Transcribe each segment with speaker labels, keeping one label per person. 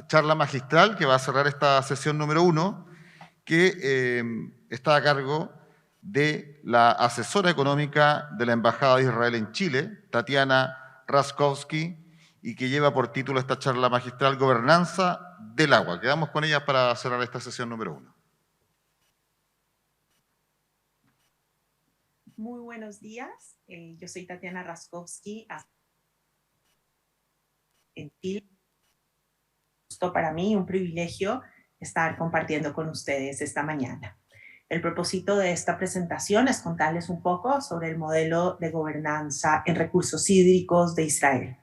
Speaker 1: charla magistral que va a cerrar esta sesión número 1, que está a cargo de la asesora económica de la Embajada de Israel en Chile, Tatiana Raskowski, y que lleva por título esta charla magistral Gobernanza del Agua. Quedamos con ella para cerrar esta sesión número 1.
Speaker 2: Muy buenos días, yo soy Tatiana Raskowski en Chile. Esto para mí un privilegio estar compartiendo con ustedes esta mañana. El propósito de esta presentación es contarles un poco sobre el modelo de gobernanza en recursos hídricos de Israel.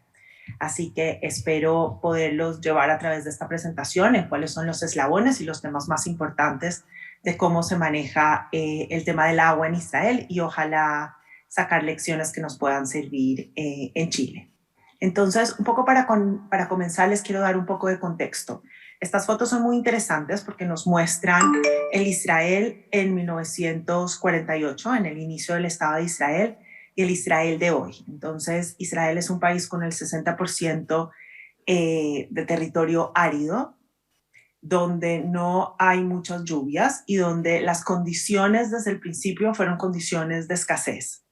Speaker 2: Así que espero poderlos llevar a través de esta presentación en cuáles son los eslabones y los temas más importantes de cómo se maneja el tema del agua en Israel y ojalá sacar lecciones que nos puedan servir en Chile. Entonces, un poco para comenzar les quiero dar un poco de contexto. Estas fotos son muy interesantes porque nos muestran el Israel en 1948, en el inicio del Estado de Israel, y el Israel de hoy. Entonces, Israel es un país con el 60% de territorio árido, donde no hay muchas lluvias y donde las condiciones desde el principio fueron condiciones de escasez.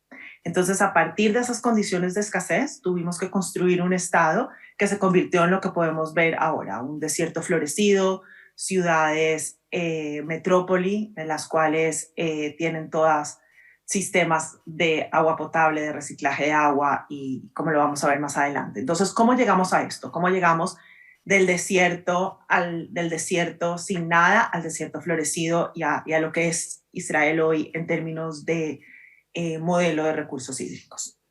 Speaker 2: Entonces, a partir de esas condiciones de escasez, tuvimos que construir un estado que se convirtió en lo que podemos ver ahora, un desierto florecido, ciudades, metrópoli, en las cuales tienen todas sistemas de agua potable, de reciclaje de agua y como lo vamos a ver más adelante. Entonces, ¿cómo llegamos a esto? ¿Cómo llegamos del desierto sin nada al desierto florecido y a lo que es Israel hoy en términos de modelo de recursos hídricos?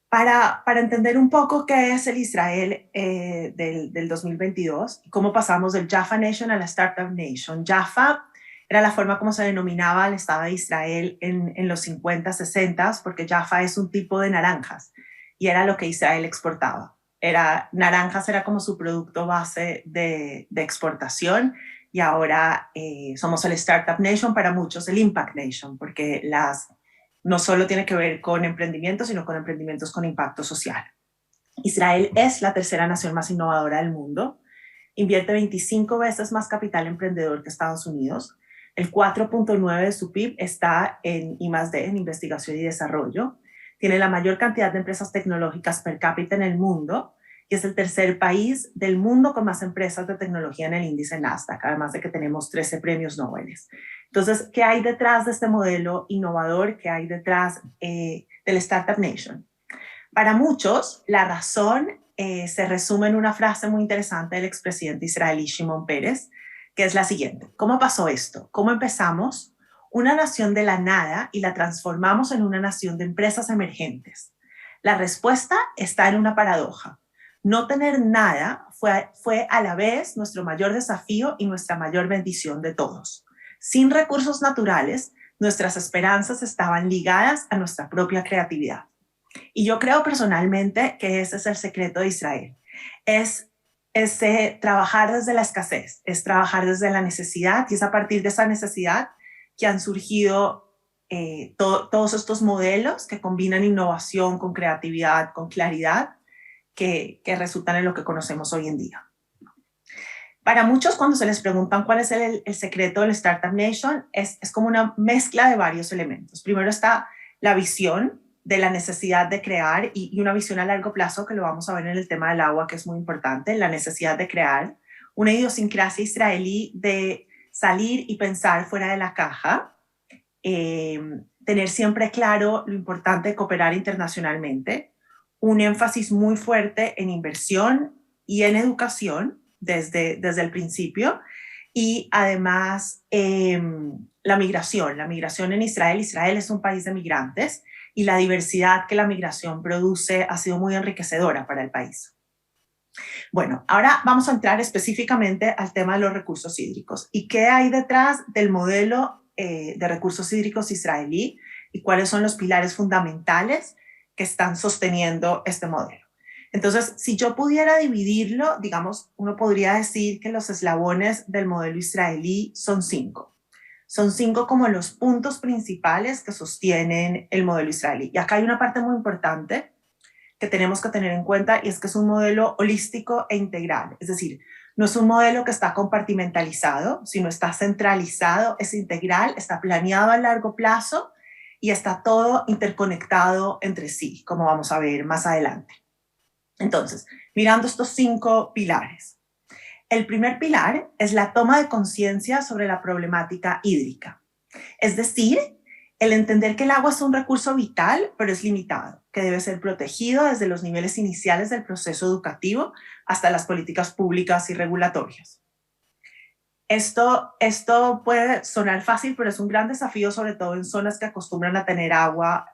Speaker 2: Para entender un poco qué es el Israel del 2022 y cómo pasamos del Jaffa Nation a la Startup Nation. Jaffa era la forma como se denominaba el Estado de Israel en los 50, 60, porque Jaffa es un tipo de naranjas y era lo que Israel exportaba. Naranjas era como su producto base de exportación y ahora somos el Startup Nation, para muchos el Impact Nation, porque no solo tiene que ver con emprendimientos, sino con emprendimientos con impacto social. Israel es la tercera nación más innovadora del mundo, invierte 25 veces más capital emprendedor que Estados Unidos, el 4.9 de su PIB está en I+D, en investigación y desarrollo, tiene la mayor cantidad de empresas tecnológicas per cápita en el mundo y es el tercer país del mundo con más empresas de tecnología en el índice Nasdaq, además de que tenemos 13 premios Nobel. Entonces, ¿qué hay detrás de este modelo innovador? ¿Qué hay detrás del Startup Nation? Para muchos, la razón se resume en una frase muy interesante del expresidente israelí Shimon Peres, que es la siguiente: ¿cómo pasó esto? ¿Cómo empezamos una nación de la nada y la transformamos en una nación de empresas emergentes? La respuesta está en una paradoja. No tener nada fue a la vez nuestro mayor desafío y nuestra mayor bendición de todos. Sin recursos naturales, nuestras esperanzas estaban ligadas a nuestra propia creatividad. Y yo creo personalmente que ese es el secreto de Israel. Es trabajar desde la escasez, es trabajar desde la necesidad, y es a partir de esa necesidad que han surgido todos estos modelos que combinan innovación con creatividad, con claridad, que resultan en lo que conocemos hoy en día. Para muchos, cuando se les preguntan cuál es el secreto del Startup Nation, es como una mezcla de varios elementos. Primero está la visión de la necesidad de crear y una visión a largo plazo, que lo vamos a ver en el tema del agua, que es muy importante, la necesidad de crear una idiosincrasia israelí de salir y pensar fuera de la caja, tener siempre claro lo importante de cooperar internacionalmente, un énfasis muy fuerte en inversión y en educación desde el principio, y además la migración en Israel. Israel es un país de migrantes y la diversidad que la migración produce ha sido muy enriquecedora para el país. Bueno, ahora vamos a entrar específicamente al tema de los recursos hídricos y qué hay detrás del modelo de recursos hídricos israelí y cuáles son los pilares fundamentales que están sosteniendo este modelo. Entonces, si yo pudiera dividirlo, digamos, uno podría decir que los eslabones del modelo israelí son 5. Son 5 como los puntos principales que sostienen el modelo israelí. Y acá hay una parte muy importante que tenemos que tener en cuenta, y es que es un modelo holístico e integral. Es decir, No es un modelo que está compartimentalizado, sino está centralizado, es integral, está planeado a largo plazo y está todo interconectado entre sí, como vamos a ver más adelante. Entonces, mirando estos 5 pilares. El primer pilar es la toma de conciencia sobre la problemática hídrica. Es decir, el entender que el agua es un recurso vital, pero es limitado, que debe ser protegido desde los niveles iniciales del proceso educativo hasta las políticas públicas y regulatorias. Esto puede sonar fácil, pero es un gran desafío, sobre todo en zonas que acostumbran a tener agua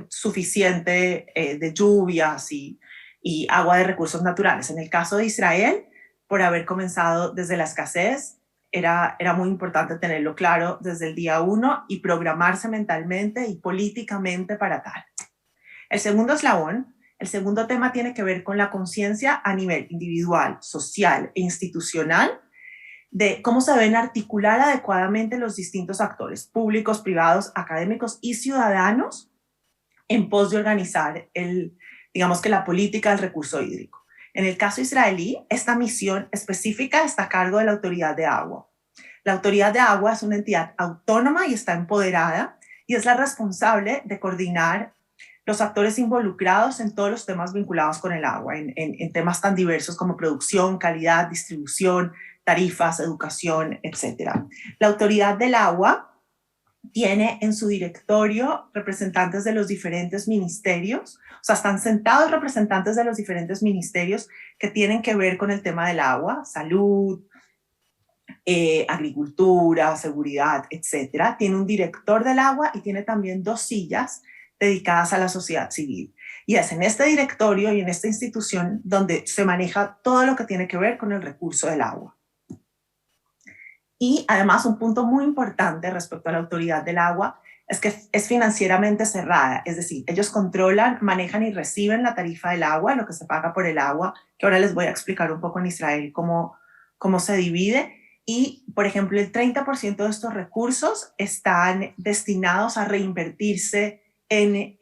Speaker 2: suficiente de lluvias y agua de recursos naturales. En el caso de Israel, por haber comenzado desde la escasez, era muy importante tenerlo claro desde el día 1 y programarse mentalmente y políticamente para tal. El segundo eslabón, el segundo tema tiene que ver con la conciencia a nivel individual, social e institucional de cómo se deben articular adecuadamente los distintos actores públicos, privados, académicos y ciudadanos en pos de organizar digamos que la política del recurso hídrico. En el caso israelí, esta misión específica está a cargo de la Autoridad de Agua. La Autoridad de Agua es una entidad autónoma y está empoderada y es la responsable de coordinar los actores involucrados en todos los temas vinculados con el agua, en temas tan diversos como producción, calidad, distribución, tarifas, educación, etc. La Autoridad del Agua tiene en su directorio representantes de los diferentes ministerios, o sea, están sentados representantes de los diferentes ministerios que tienen que ver con el tema del agua, salud, agricultura, seguridad, etc. Tiene un director del agua y tiene también 2 sillas dedicadas a la sociedad civil. Y es en este directorio y en esta institución donde se maneja todo lo que tiene que ver con el recurso del agua. Y además un punto muy importante respecto a la Autoridad del Agua es que es financieramente cerrada, es decir, ellos controlan, manejan y reciben la tarifa del agua, lo que se paga por el agua, que ahora les voy a explicar un poco en Israel cómo se divide. Y, por ejemplo, el 30% de estos recursos están destinados a reinvertirse en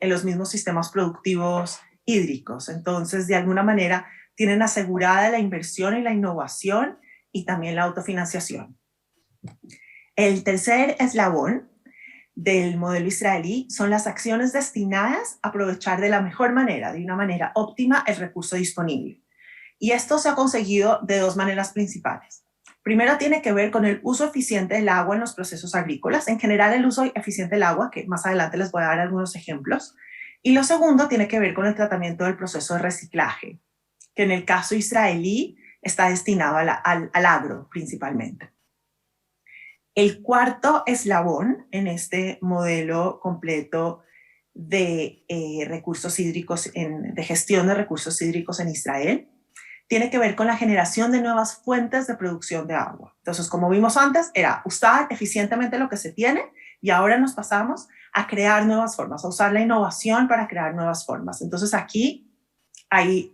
Speaker 2: los mismos sistemas productivos hídricos. Entonces, de alguna manera, tienen asegurada la inversión y la innovación y también la autofinanciación. El tercer eslabón del modelo israelí son las acciones destinadas a aprovechar de la mejor manera, de una manera óptima, el recurso disponible. Y esto se ha conseguido de 2 maneras principales. Primero tiene que ver con el uso eficiente del agua en los procesos agrícolas, en general el uso eficiente del agua, que más adelante les voy a dar algunos ejemplos. Y lo segundo tiene que ver con el tratamiento del proceso de reciclaje, que en el caso israelí está destinado al agro principalmente. El cuarto eslabón en este modelo completo de recursos hídricos, de gestión de recursos hídricos en Israel, tiene que ver con la generación de nuevas fuentes de producción de agua. Entonces, como vimos antes, era usar eficientemente lo que se tiene y ahora nos pasamos a crear nuevas formas, a usar la innovación para crear nuevas formas. Entonces, aquí hay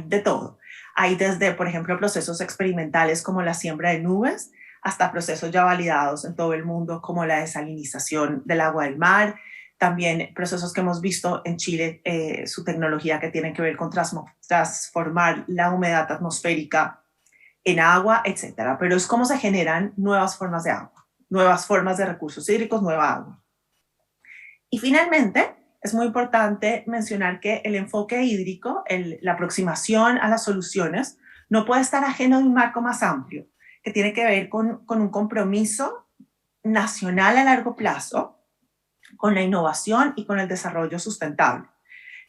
Speaker 2: de todo. Hay desde, por ejemplo, procesos experimentales como la siembra de nubes, hasta procesos ya validados en todo el mundo como la desalinización del agua del mar, también procesos que hemos visto en Chile, su tecnología que tiene que ver con transformar la humedad atmosférica en agua, etc. Pero es cómo se generan nuevas formas de agua, nuevas formas de recursos hídricos, nueva agua. Y finalmente, es muy importante mencionar que el enfoque hídrico, la aproximación a las soluciones, no puede estar ajeno de un marco más amplio, que tiene que ver con un compromiso nacional a largo plazo, con la innovación y con el desarrollo sustentable,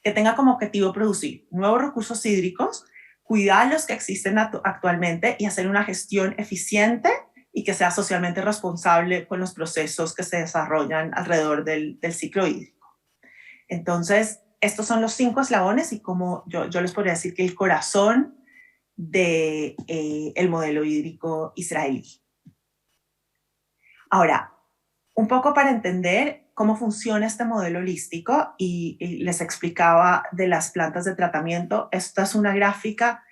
Speaker 2: que tenga como objetivo producir nuevos recursos hídricos, cuidar los que existen actualmente y hacer una gestión eficiente y que sea socialmente responsable con los procesos que se desarrollan alrededor del ciclo hídrico. Entonces, estos son los 5 eslabones y como yo les podría decir que el corazón del modelo hídrico israelí. Ahora, un poco para entender cómo funciona este modelo holístico y les explicaba de las plantas de tratamiento. Esta es una gráfica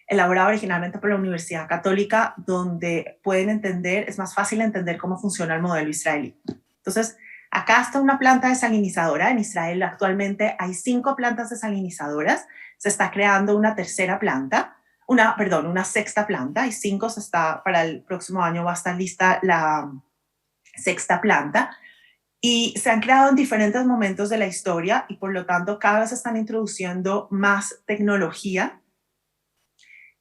Speaker 2: elaborada originalmente por la Universidad Católica donde pueden entender, es más fácil entender cómo funciona el modelo israelí. Entonces, acá está una planta desalinizadora. En Israel actualmente hay 5 plantas desalinizadoras. Se está creando una tercera planta. una sexta planta, y 5 para el próximo año va a estar lista la sexta planta, y se han creado en diferentes momentos de la historia y por lo tanto cada vez están introduciendo más tecnología,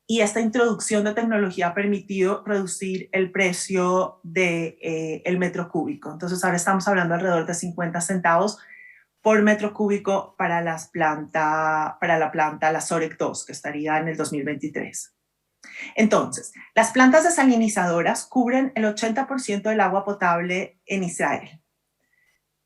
Speaker 2: y esta introducción de tecnología ha permitido reducir el precio del el metro cúbico. Entonces ahora estamos hablando alrededor de 50 centavos por metro cúbico para la planta La Sorek 2, que estaría en el 2023. Entonces, las plantas desalinizadoras cubren el 80% del agua potable en Israel.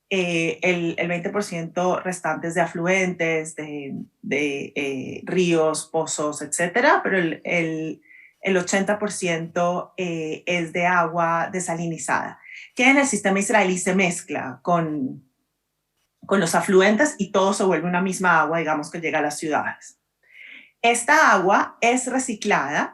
Speaker 2: El 20% restantes de afluentes, de ríos, pozos, etcétera, pero el 80% es de agua desalinizada, que en el sistema israelí se mezcla con los afluentes y todo se vuelve una misma agua, digamos, que llega a las ciudades. Esta agua es reciclada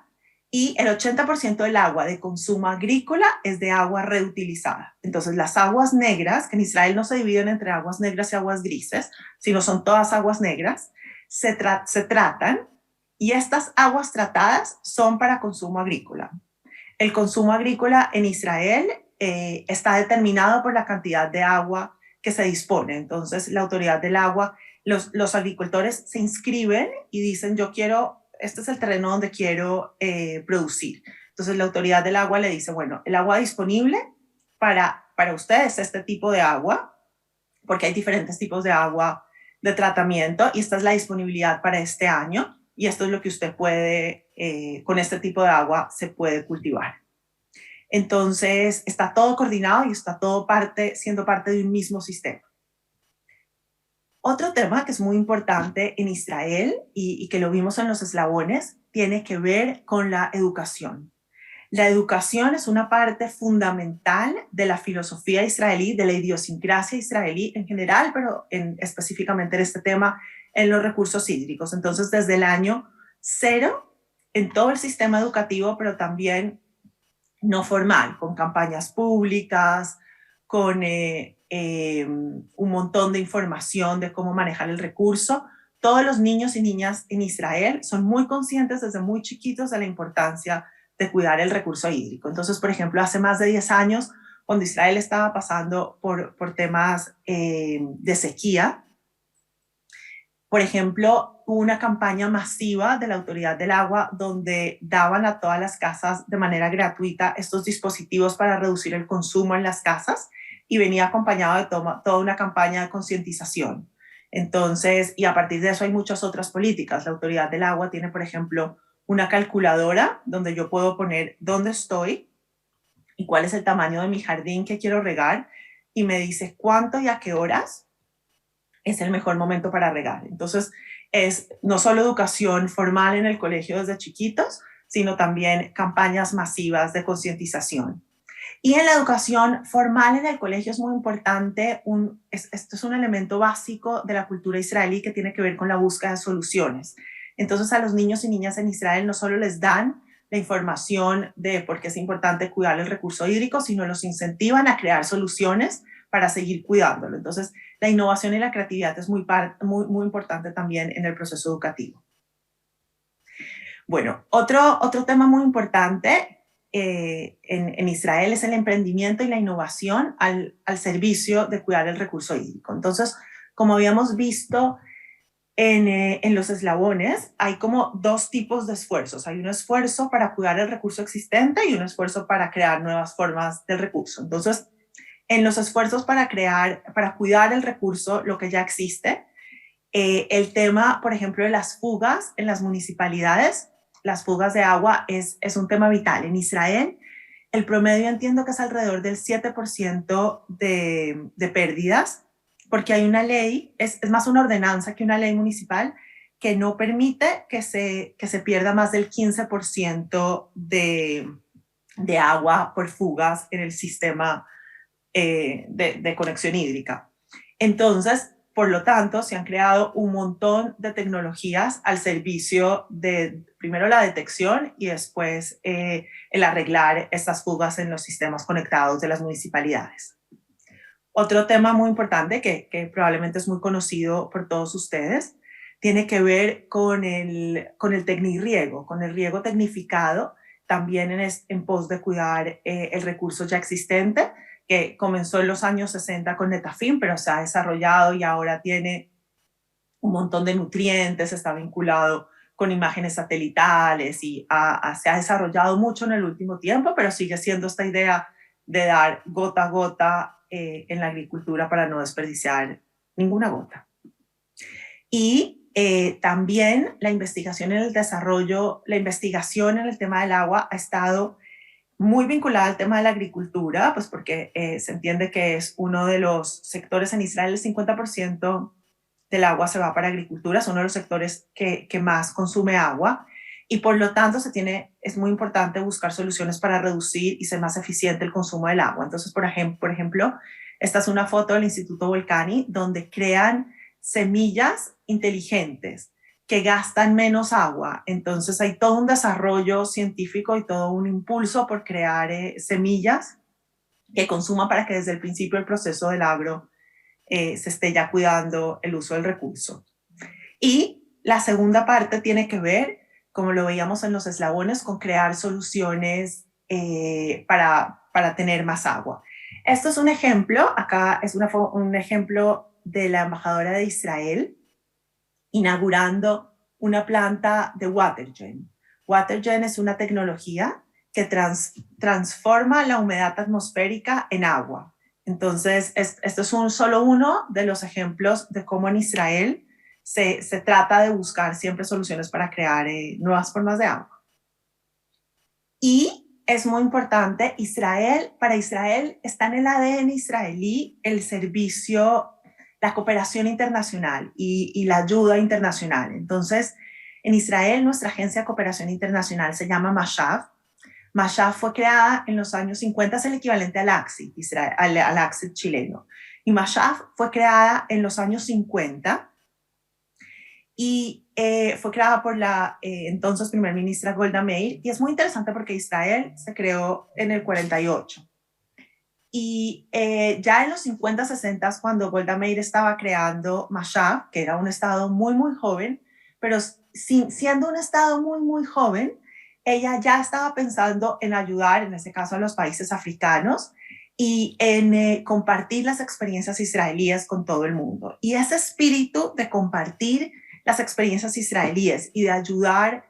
Speaker 2: y el 80% del agua de consumo agrícola es de agua reutilizada. Entonces, las aguas negras, que en Israel no se dividen entre aguas negras y aguas grises, sino son todas aguas negras, se tratan, y estas aguas tratadas son para consumo agrícola. El consumo agrícola en Israel está determinado por la cantidad de agua que se dispone. Entonces, la autoridad del agua, los agricultores se inscriben y dicen, este es el terreno donde quiero producir. Entonces, la autoridad del agua le dice, bueno, el agua disponible para ustedes es este tipo de agua, porque hay diferentes tipos de agua de tratamiento, y esta es la disponibilidad para este año, y esto es lo que usted puede, con este tipo de agua se puede cultivar. Entonces, está todo coordinado y está todo siendo parte de un mismo sistema. Otro tema que es muy importante en Israel y que lo vimos en los eslabones tiene que ver con la educación. La educación es una parte fundamental de la filosofía israelí, de la idiosincrasia israelí en general, pero específicamente en este tema, en los recursos hídricos. Entonces, desde el año 0, en todo el sistema educativo, pero también no formal, con campañas públicas, con un montón de información de cómo manejar el recurso. Todos los niños y niñas en Israel son muy conscientes desde muy chiquitos de la importancia de cuidar el recurso hídrico. Entonces, por ejemplo, hace más de 10 años, cuando Israel estaba pasando por temas de sequía, por ejemplo, hubo una campaña masiva de la Autoridad del Agua donde daban a todas las casas de manera gratuita estos dispositivos para reducir el consumo en las casas, y venía acompañado de toda una campaña de concientización. Entonces, y a partir de eso hay muchas otras políticas. La Autoridad del Agua tiene, por ejemplo, una calculadora donde yo puedo poner dónde estoy y cuál es el tamaño de mi jardín que quiero regar, y me dice cuánto y a qué horas es el mejor momento para regar. Entonces, es no solo educación formal en el colegio desde chiquitos, sino también campañas masivas de concientización. Y en la educación formal en el colegio es muy importante, esto es un elemento básico de la cultura israelí que tiene que ver con la búsqueda de soluciones. Entonces, a los niños y niñas en Israel no solo les dan la información de por qué es importante cuidar el recurso hídrico, sino los incentivan a crear soluciones para seguir cuidándolo. Entonces, la innovación y la creatividad es muy importante también en el proceso educativo. Bueno, otro tema muy importante en Israel es el emprendimiento y la innovación al servicio de cuidar el recurso hídrico. Entonces, como habíamos visto en los eslabones, hay como dos tipos de esfuerzos. Hay un esfuerzo para cuidar el recurso existente y un esfuerzo para crear nuevas formas del recurso. Entonces, en los esfuerzos para cuidar el recurso, lo que ya existe, el tema, por ejemplo, de las fugas en las municipalidades, las fugas de agua es un tema vital. En Israel, el promedio entiendo que es alrededor del 7% de pérdidas, porque hay una ley, es más una ordenanza que una ley municipal, que no permite que se pierda más del 15% de agua por fugas en el sistema de conexión hídrica. Entonces, por lo tanto, se han creado un montón de tecnologías al servicio de, primero, la detección y después el arreglar estas fugas en los sistemas conectados de las municipalidades. Otro tema muy importante que probablemente es muy conocido por todos ustedes tiene que ver con el tecnirriego, con el riego tecnificado, también en pos de cuidar el recurso ya existente, que comenzó en los años 60 con Netafim, pero se ha desarrollado y ahora tiene un montón de nutrientes, está vinculado con imágenes satelitales y se ha desarrollado mucho en el último tiempo, pero sigue siendo esta idea de dar gota a gota en la agricultura para no desperdiciar ninguna gota. Y también la investigación en el desarrollo, la investigación en el tema del agua ha estado muy vinculada al tema de la agricultura, pues porque se entiende que es uno de los sectores en Israel, el 50% del agua se va para agricultura, es uno de los sectores que más consume agua y por lo tanto es muy importante buscar soluciones para reducir y ser más eficiente el consumo del agua. Entonces, por ejemplo, esta es una foto del Instituto Volcani donde crean semillas inteligentes que gastan menos agua. Entonces hay todo un desarrollo científico y todo un impulso por crear semillas que consuman para que desde el principio del proceso del agro se esté ya cuidando el uso del recurso. Y la segunda parte tiene que ver, como lo veíamos en los eslabones, con crear soluciones para tener más agua. Esto es un ejemplo, acá es un ejemplo de la embajadora de Israel inaugurando una planta de WaterGen. WaterGen es una tecnología que transforma la humedad atmosférica en agua. Entonces, esto es solo uno de los ejemplos de cómo en Israel se trata de buscar siempre soluciones para crear nuevas formas de agua. Y es muy importante, para Israel está en el ADN israelí el servicio, la cooperación internacional y la ayuda internacional. Entonces, en Israel nuestra agencia de cooperación internacional se llama Mashav. Mashav fue creada en los años 50, es el equivalente al ACSI, al ACSI chileno. Y Mashav fue creada en los años 50 y fue creada por la entonces primer ministra Golda Meir, y es muy interesante porque Israel se creó en el 48. Y ya en los 50, 60, cuando Golda Meir estaba creando Mashav, que era un estado muy, muy joven, pero siendo un estado muy, muy joven, ella ya estaba pensando en ayudar, en este caso a los países africanos, y en compartir las experiencias israelíes con todo el mundo. Y ese espíritu de compartir las experiencias israelíes y de ayudar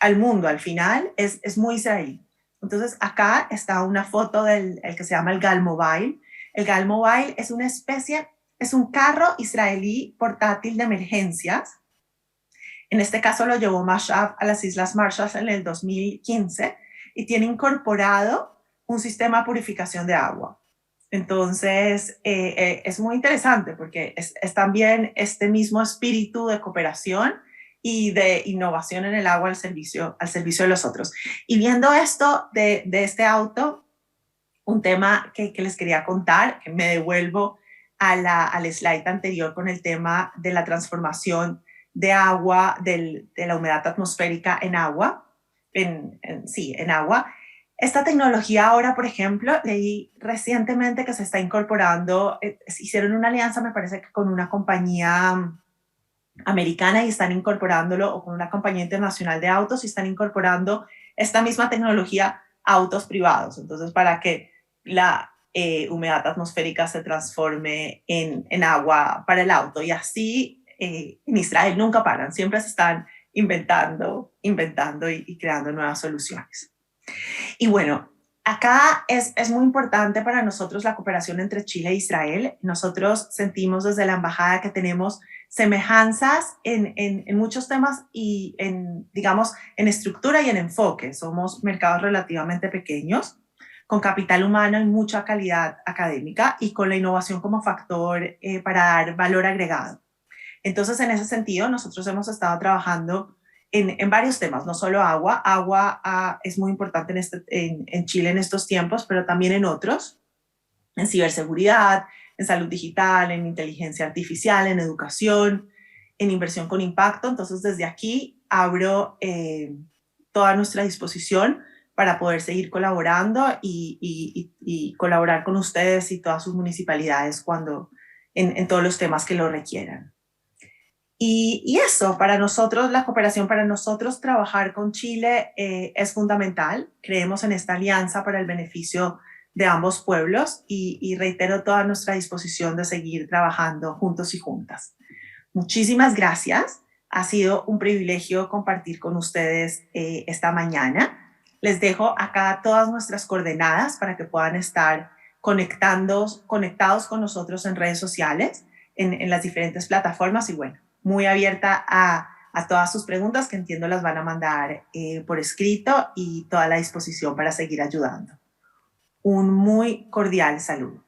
Speaker 2: al mundo al final es muy israelí. Entonces acá está una foto del que se llama el Gal Mobile. El Gal Mobile es una especie, es un carro israelí portátil de emergencias. En este caso lo llevó Mashav a las Islas Marshall en el 2015 y tiene incorporado un sistema de purificación de agua. Entonces, es muy interesante porque es también este mismo espíritu de cooperación y de innovación en el agua al servicio de los otros. Y viendo esto de este auto, un tema que les quería contar, que me devuelvo al slide anterior con el tema de la transformación de agua, de la humedad atmosférica en agua, en agua. Esta tecnología ahora, por ejemplo, leí recientemente que se está incorporando, hicieron una alianza, me parece que con una compañía americana y están incorporándolo, o con una compañía internacional de autos y están incorporando esta misma tecnología a autos privados. Entonces, para que la humedad atmosférica se transforme en agua para el auto. Y así en Israel nunca paran, siempre se están inventando y creando nuevas soluciones. Y bueno, acá es muy importante para nosotros la cooperación entre Chile e Israel. Nosotros sentimos desde la embajada que tenemos semejanzas en muchos temas y digamos, en estructura y en enfoque. Somos mercados relativamente pequeños, con capital humano y mucha calidad académica y con la innovación como factor para dar valor agregado. Entonces, en ese sentido, nosotros hemos estado trabajando en varios temas, no solo agua. Agua es muy importante en Chile en estos tiempos, pero también en otros, en ciberseguridad, en salud digital, en inteligencia artificial, en educación, en inversión con impacto. Entonces, desde aquí abro toda nuestra disposición para poder seguir colaborando y colaborar con ustedes y todas sus municipalidades en todos los temas que lo requieran. Y eso, para nosotros, la cooperación, para nosotros trabajar con Chile es fundamental. Creemos en esta alianza para el beneficio de ambos pueblos y reitero toda nuestra disposición de seguir trabajando juntos y juntas. Muchísimas gracias. Ha sido un privilegio compartir con ustedes esta mañana. Les dejo acá todas nuestras coordenadas para que puedan estar conectados con nosotros en redes sociales, en las diferentes plataformas y bueno, muy abierta a todas sus preguntas que entiendo las van a mandar por escrito y toda la disposición para seguir ayudando. Un muy cordial saludo.